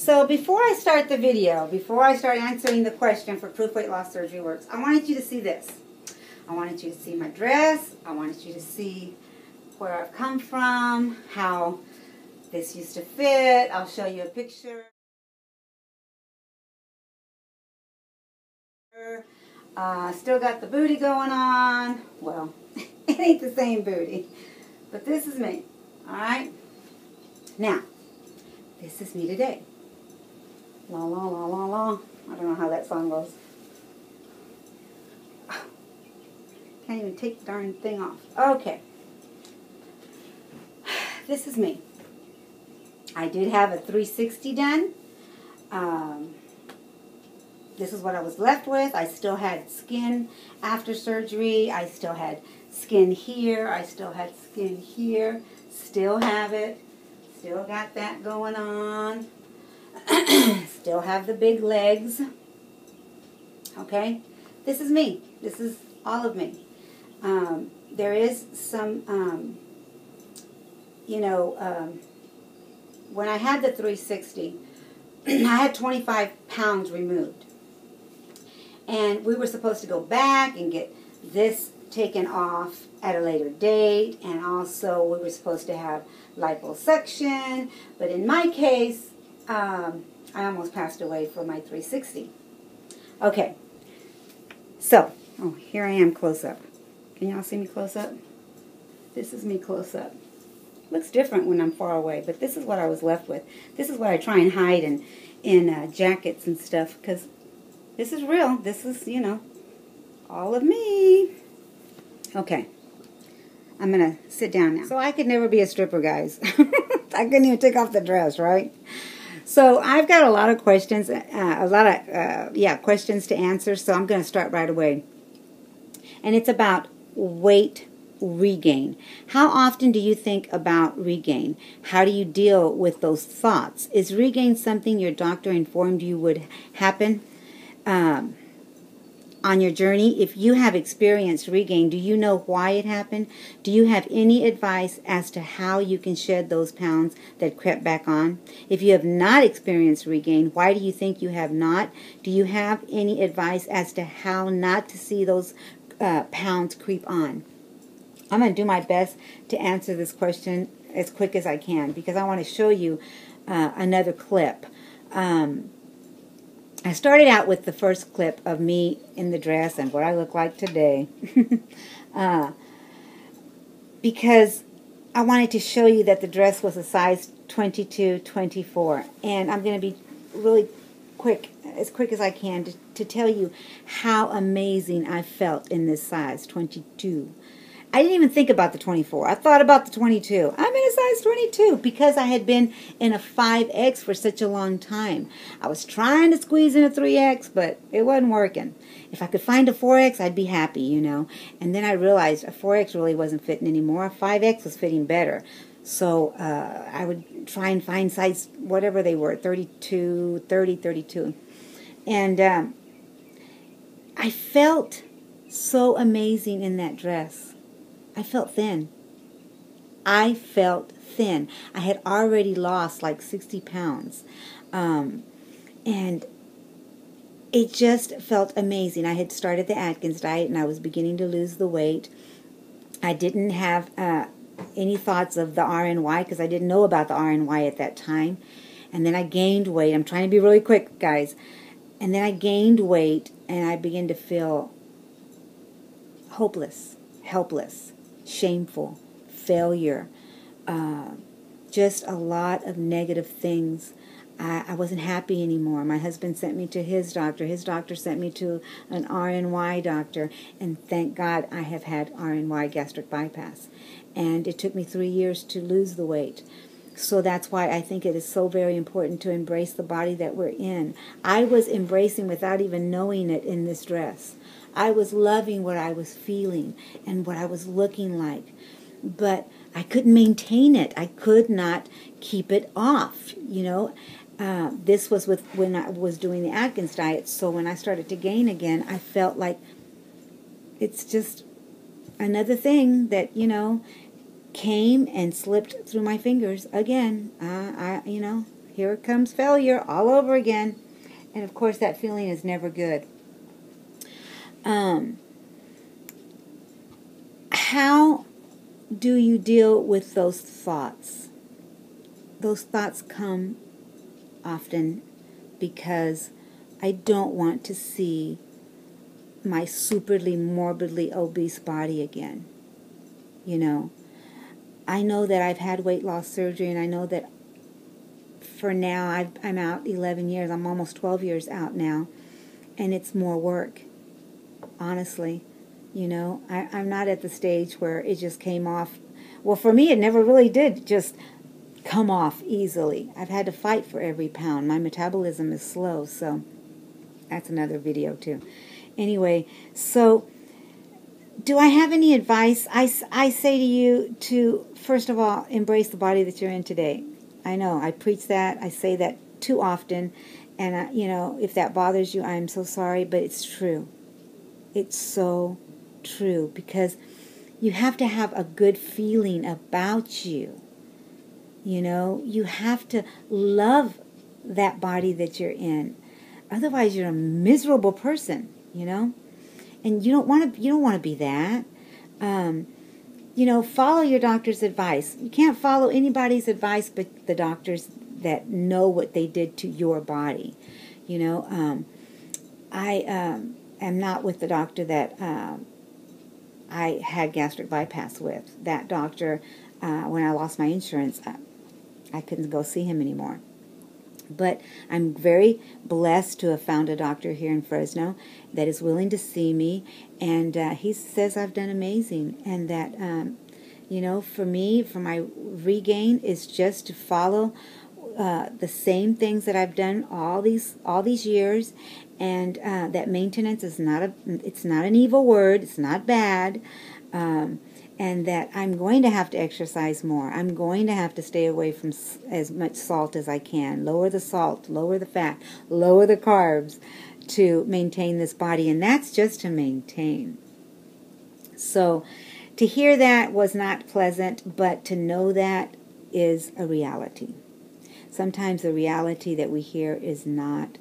So before I start the video, before I start answering the question for Proof Weight Loss Surgery Works, I wanted you to see this. I wanted you to see my dress. I wanted you to see where I've come from, how this used to fit. I'll show you a picture. Still got the booty going on. Well, it ain't the same booty, but this is me. All right? Now, this is me today. La la la la la. I don't know how that song goes. Can't even take the darn thing off. Okay. This is me. I did have a 360 done. This is what I was left with. I still had skin after surgery. I still had skin here. I still had skin here. Still have it. Still got that going on. Still have the big legs. Okay? This is me. This is all of me. There is some, when I had the 360, I had 25 pounds removed. And we were supposed to go back and get this taken off at a later date. And also we were supposed to have liposuction. But in my case, I almost passed away for my 360. Okay. So, here I am close up. Can y'all see me close up? This is me close up. Looks different when I'm far away, but this is what I was left with. This is what I try and hide in jackets and stuff, because this is real. This is, all of me. Okay. I'm going to sit down now. So I could never be a stripper, guys. I couldn't even take off the dress, right? So I've got a lot of questions, questions to answer, so I'm going to start right away. And it's about weight regain. How often do you think about regain? How do you deal with those thoughts? Is regain something your doctor informed you would happen on your journey? If you have experienced regain, do you know why it happened? Do you have any advice as to how you can shed those pounds that crept back on? If you have not experienced regain, why do you think you have not? Do you have any advice as to how not to see those pounds creep on? I'm going to do my best to answer this question as quick as I can, because I want to show you another clip. I started out with the first clip of me in the dress and what I look like today because I wanted to show you that the dress was a size 22, 24. And I'm going to be really quick, as quick as I can, to tell you how amazing I felt in this size 22. I didn't even think about the 24. I thought about the 22. I'm in a size 22 because I had been in a 5X for such a long time. I was trying to squeeze in a 3X, but it wasn't working. If I could find a 4X, I'd be happy, And then I realized a 4X really wasn't fitting anymore. A 5X was fitting better. So I would try and find size, whatever they were, 32, 30, 32. And I felt so amazing in that dress. I felt thin. I felt thin. I had already lost like 60 pounds. And it just felt amazing. I had started the Atkins diet and I was beginning to lose the weight. I didn't have any thoughts of the RNY because I didn't know about the RNY at that time. And then I gained weight. I'm trying to be really quick, guys. And then I gained weight and I began to feel hopeless, helpless, shameful, failure, just a lot of negative things. I wasn't happy anymore. My husband sent me to his doctor. His doctor sent me to an RNY doctor. And thank God I have had RNY, gastric bypass. And it took me 3 years to lose the weight. So that's why I think it is so very important to embrace the body that we're in. I was embracing without even knowing it in this dress. I was loving what I was feeling and what I was looking like. But I couldn't maintain it. I could not keep it off, This was when I was doing the Atkins diet. So when I started to gain again, I felt like it's just another thing that, came and slipped through my fingers again. Here comes failure all over again. And of course that feeling is never good. How do you deal with those thoughts? Those thoughts come often because I don't want to see my superly, morbidly obese body again. You know, I know that I've had weight loss surgery, and I know that for now I'm out 11 years. I'm almost 12 years out now, and it's more work, honestly. You know, I'm not at the stage where it just came off. Well, for me, it never really did just come off easily. I've had to fight for every pound. My metabolism is slow, so that's another video too. Anyway, so do I have any advice? I say to you to, first of all, embrace the body that you're in today. I know, I preach that. I say that too often. And, you know, if that bothers you, I'm so sorry, but it's true. It's so true, because you have to have a good feeling about you. You know, you have to love that body that you're in. Otherwise, you're a miserable person, you know? And you don't want to be that. You know, follow your doctor's advice. You can't follow anybody's advice but the doctors that know what they did to your body. You know, I am not with the doctor that I had gastric bypass with. That doctor, when I lost my insurance, I couldn't go see him anymore. But I'm very blessed to have found a doctor here in Fresno that is willing to see me, and he says I've done amazing, and that, you know, for me, for my regain, is just to follow the same things that I've done all these years, and that maintenance is it's not an evil word, it's not bad, and that I'm going to have to exercise more. I'm going to have to stay away from as much salt as I can. Lower the salt, lower the fat, lower the carbs to maintain this body. And that's just to maintain. So to hear that was not pleasant, but to know that is a reality. Sometimes the reality that we hear is not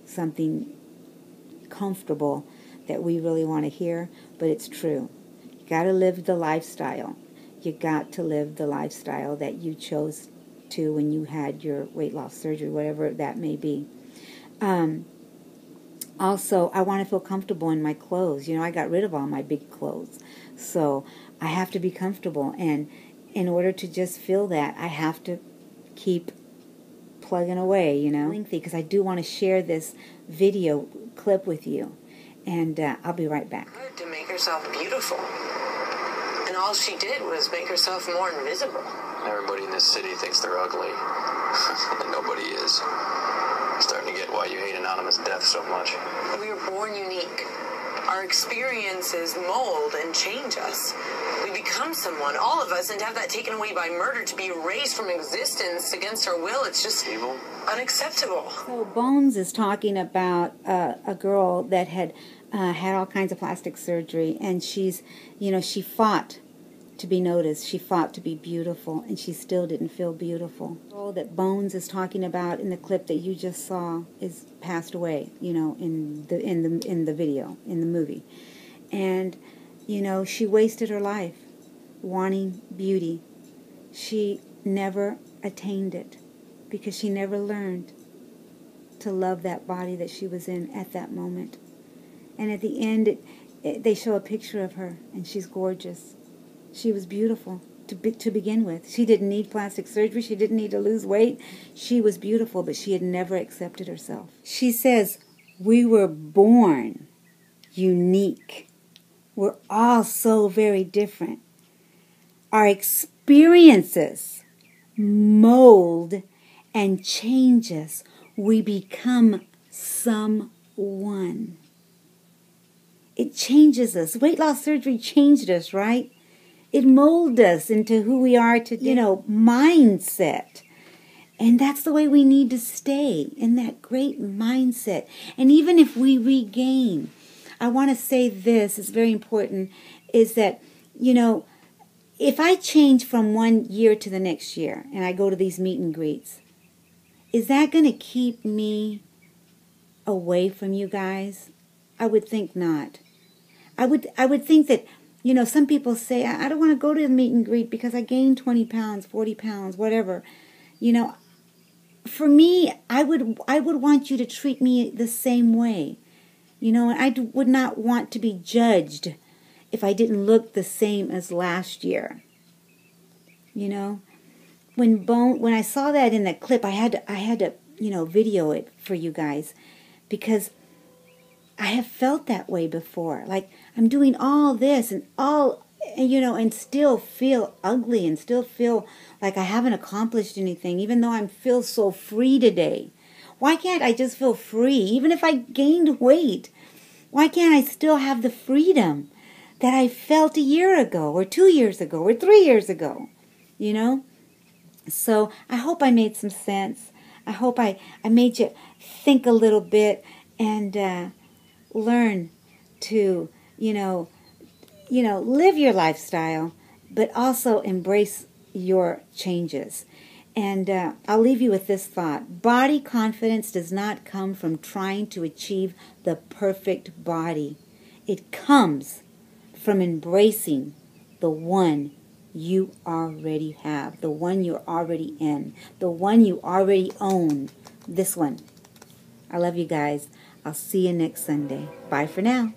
something comfortable that we really want to hear, but it's true. Got to live the lifestyle. You got to live the lifestyle that you chose to when you had your weight loss surgery, whatever that may be. Also, I want to feel comfortable in my clothes. You know, I got rid of all my big clothes. So I have to be comfortable. And in order to just feel that, I have to keep plugging away, you know. Lengthy, because I do want to share this video clip with you. And I'll be right back. To make herself beautiful. And all she did was make herself more invisible. Everybody in this city thinks they're ugly. And nobody is. I'm starting to get why you hate anonymous death so much. We were born unique. Our experiences mold and change us. We become someone, all of us, and to have that taken away by murder, to be erased from existence against our will, it's just evil, unacceptable. So Bones is talking about a girl that had had all kinds of plastic surgery, and she's, you know, she fought to be noticed. She fought to be beautiful, and she still didn't feel beautiful. All that Bones is talking about in the clip that you just saw is passed away, you know, in the video, in the movie. And, you know, she wasted her life wanting beauty. She never attained it because she never learned to love that body that she was in at that moment. And at the end, they show a picture of her, and she's gorgeous. She was beautiful to begin with. She didn't need plastic surgery. She didn't need to lose weight. She was beautiful, but she had never accepted herself. She says, we were born unique. We're all so very different. Our experiences mold and change us. We become someone. It changes us. Weight loss surgery changed us, right? It molded us into who we are today. You know, mindset. And that's the way we need to stay, in that great mindset. And even if we regain, I want to say this, is very important, is that, you know, if I change from one year to the next year, and I go to these meet and greets, is that going to keep me away from you guys? I would think not. I would think that, you know, some people say, I don't want to go to the meet and greet because I gained 20 pounds, 40 pounds, whatever. You know, for me, I would want you to treat me the same way. You know, and I would not want to be judged if I didn't look the same as last year. You know, when I saw that in that clip, I had to, you know, video it for you guys, because I have felt that way before. Like, I'm doing all this and you know, and still feel ugly and still feel like I haven't accomplished anything, even though I feel so free today. Why can't I just feel free? Even if I gained weight, why can't I still have the freedom that I felt a year ago or 2 years ago or 3 years ago? You know? So I hope I made some sense. I hope I made you think a little bit and learn to, you know, live your lifestyle, but also embrace your changes. And I'll leave you with this thought. Body confidence does not come from trying to achieve the perfect body. It comes from embracing the one you already have, the one you're already in, the one you already own. This one. I love you guys. I'll see you next Sunday. Bye for now.